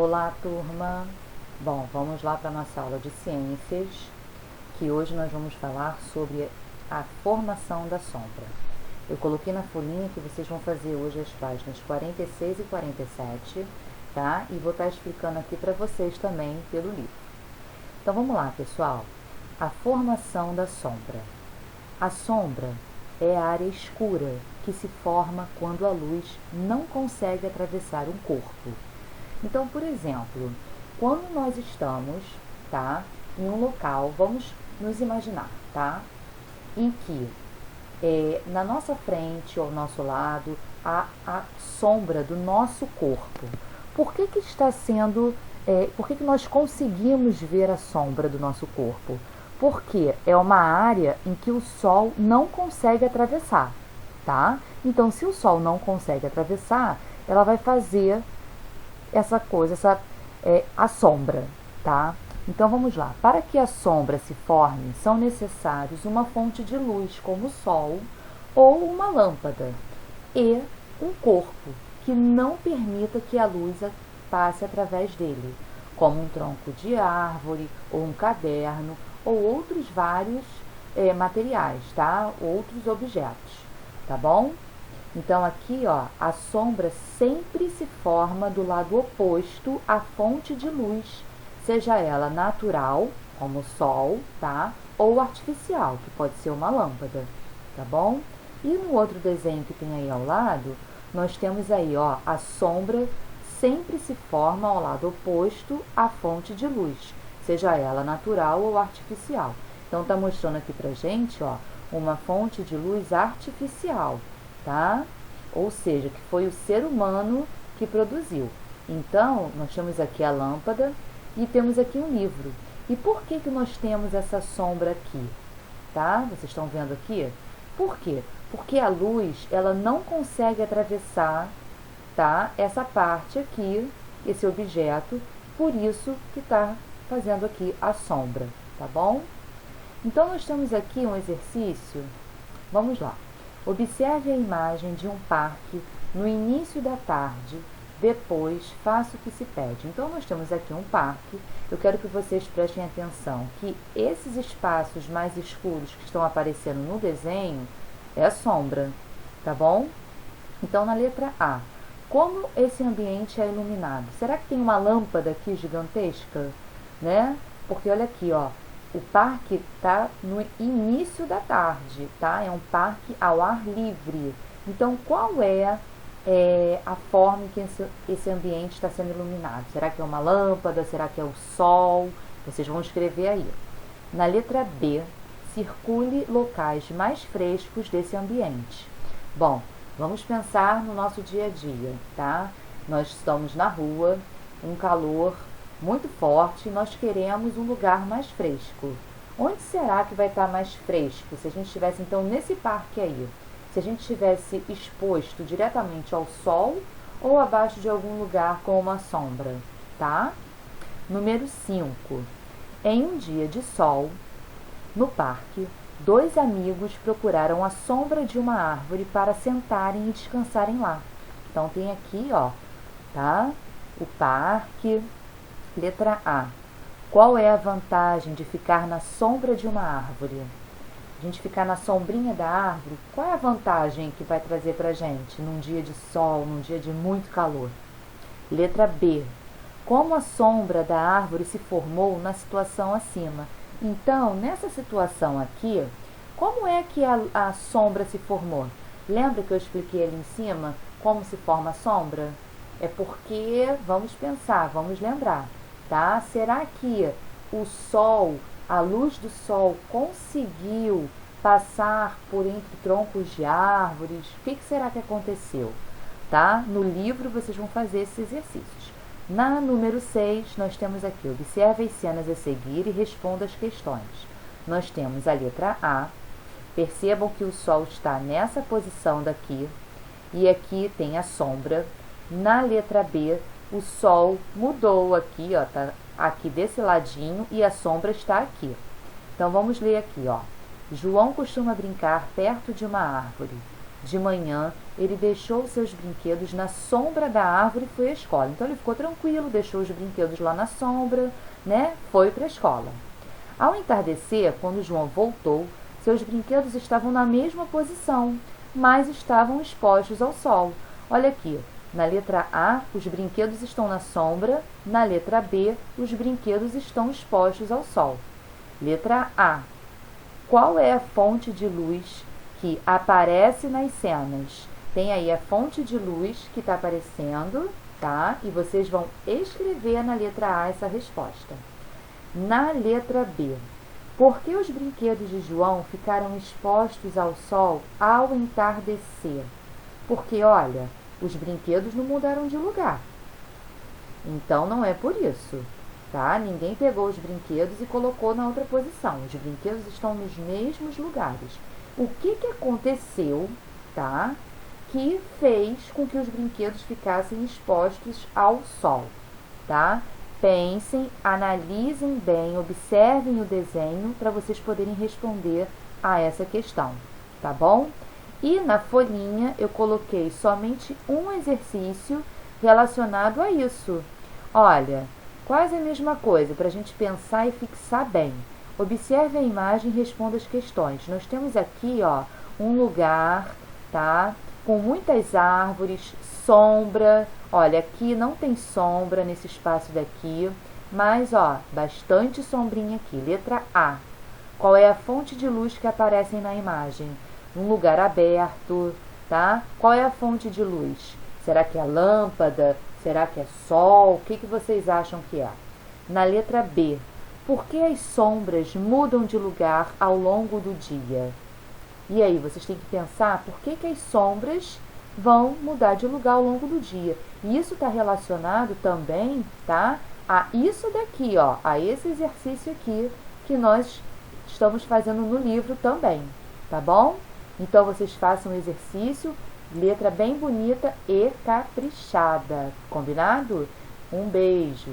Olá, turma! Bom, vamos lá para a nossa aula de ciências, que hoje nós vamos falar sobre a formação da sombra. Eu coloquei na folhinha que vocês vão fazer hoje as páginas 46 e 47, tá? E vou estar explicando aqui para vocês também pelo livro. Então vamos lá, pessoal. A formação da sombra. A sombra é a área escura que se forma quando a luz não consegue atravessar um corpo. Então, por exemplo, quando nós estamos, tá, em um local, vamos nos imaginar, tá, em que na nossa frente ou ao nosso lado há a sombra do nosso corpo. Por que está sendo, por que nós conseguimos ver a sombra do nosso corpo? Porque é uma área em que o sol não consegue atravessar, tá? Então, se o sol não consegue atravessar, ela vai fazer essa coisa, a sombra, tá? Então vamos lá. Para que a sombra se forme, são necessários uma fonte de luz, como o sol, ou uma lâmpada, e um corpo que não permita que a luz passe através dele, como um tronco de árvore, ou um caderno, ou outros vários materiais, tá? Outros objetos, tá bom? Então aqui, ó, a sombra sempre se forma do lado oposto à fonte de luz, seja ela natural, como o sol, tá? Ou artificial, que pode ser uma lâmpada, tá bom? E no outro desenho que tem aí ao lado, nós temos aí, ó, a sombra sempre se forma ao lado oposto à fonte de luz, seja ela natural ou artificial. Então tá mostrando aqui pra gente, ó, uma fonte de luz artificial, tá? Ou seja, que foi o ser humano que produziu. Então, nós temos aqui a lâmpada e temos aqui um livro. E por que nós temos essa sombra aqui? Tá? Vocês estão vendo aqui? Por quê? Porque a luz, ela não consegue atravessar, tá? Essa parte aqui, esse objeto, por isso que está fazendo aqui a sombra, tá bom? Então, nós temos aqui um exercício. Vamos lá. Observe a imagem de um parque no início da tarde, depois faça o que se pede. Então, nós temos aqui um parque. Eu quero que vocês prestem atenção que esses espaços mais escuros que estão aparecendo no desenho é a sombra, tá bom? Então, na letra A, como esse ambiente é iluminado? Será que tem uma lâmpada aqui gigantesca, né? Porque olha aqui, ó. O parque está no início da tarde, tá? É um parque ao ar livre. Então, qual é a forma em que esse ambiente está sendo iluminado? Será que é uma lâmpada? Será que é o sol? Vocês vão escrever aí. Na letra B, circule locais mais frescos desse ambiente. Bom, vamos pensar no nosso dia a dia, tá? Nós estamos na rua, um calor muito forte, nós queremos um lugar mais fresco. Onde será que vai estar mais fresco? Se a gente estivesse então nesse parque aí, se a gente estivesse exposto diretamente ao sol ou abaixo de algum lugar com uma sombra, tá? Número 5. Em um dia de sol, no parque, 2 amigos procuraram a sombra de uma árvore para sentarem e descansarem lá. Então tem aqui, ó, tá? O parque. Letra A. Qual é a vantagem de ficar na sombra de uma árvore? A gente ficar na sombrinha da árvore, qual é a vantagem que vai trazer pra gente num dia de sol, num dia de muito calor? Letra B. Como a sombra da árvore se formou na situação acima? Então, nessa situação aqui, como é que a sombra se formou? Lembra que eu expliquei ali em cima como se forma a sombra? É porque, vamos pensar, vamos lembrar. Tá? Será que o sol, a luz do sol conseguiu passar por entre troncos de árvores? O que será que aconteceu? Tá? No livro vocês vão fazer esses exercícios. Na número 6, nós temos aqui, observe as cenas a seguir e responda as questões. Nós temos a letra A, percebam que o sol está nessa posição daqui, e aqui tem a sombra. Na letra B, o sol mudou aqui, ó, tá aqui desse ladinho e a sombra está aqui. Então, vamos ler aqui, ó. João costuma brincar perto de uma árvore. De manhã, ele deixou seus brinquedos na sombra da árvore e foi à escola. Então ele ficou tranquilo, deixou os brinquedos lá na sombra, né? Foi para a escola. Ao entardecer, quando João voltou, seus brinquedos estavam na mesma posição, mas estavam expostos ao sol. Olha aqui, na letra A, os brinquedos estão na sombra, na letra B, os brinquedos estão expostos ao sol. Letra A. Qual é a fonte de luz que aparece nas cenas? Tem aí a fonte de luz que está aparecendo, tá? E vocês vão escrever na letra A essa resposta. Na letra B, por que os brinquedos de João ficaram expostos ao sol ao entardecer? Porque, olha, os brinquedos não mudaram de lugar. Então, não é por isso, tá? Ninguém pegou os brinquedos e colocou na outra posição. Os brinquedos estão nos mesmos lugares. O que aconteceu, tá? Que fez com que os brinquedos ficassem expostos ao sol, tá? Pensem, analisem bem, observem o desenho para vocês poderem responder a essa questão, tá bom? E na folhinha eu coloquei somente um exercício relacionado a isso. Olha, quase a mesma coisa, para a gente pensar e fixar bem. Observe a imagem e responda as questões. Nós temos aqui, ó, um lugar, tá? Com muitas árvores, sombra. Olha, aqui não tem sombra nesse espaço daqui, mas, ó, bastante sombrinha aqui. Letra A. Qual é a fonte de luz que aparece na imagem? Um lugar aberto, tá? Qual é a fonte de luz? Será que é lâmpada? Será que é sol? O que vocês acham que é? Na letra B. Por que as sombras mudam de lugar ao longo do dia? E aí, vocês têm que pensar por que as sombras vão mudar de lugar ao longo do dia. E isso está relacionado também, tá? A isso daqui, ó, a esse exercício aqui que nós estamos fazendo no livro também, tá bom? Então, vocês façam o exercício, letra bem bonita e caprichada, combinado? Um beijo!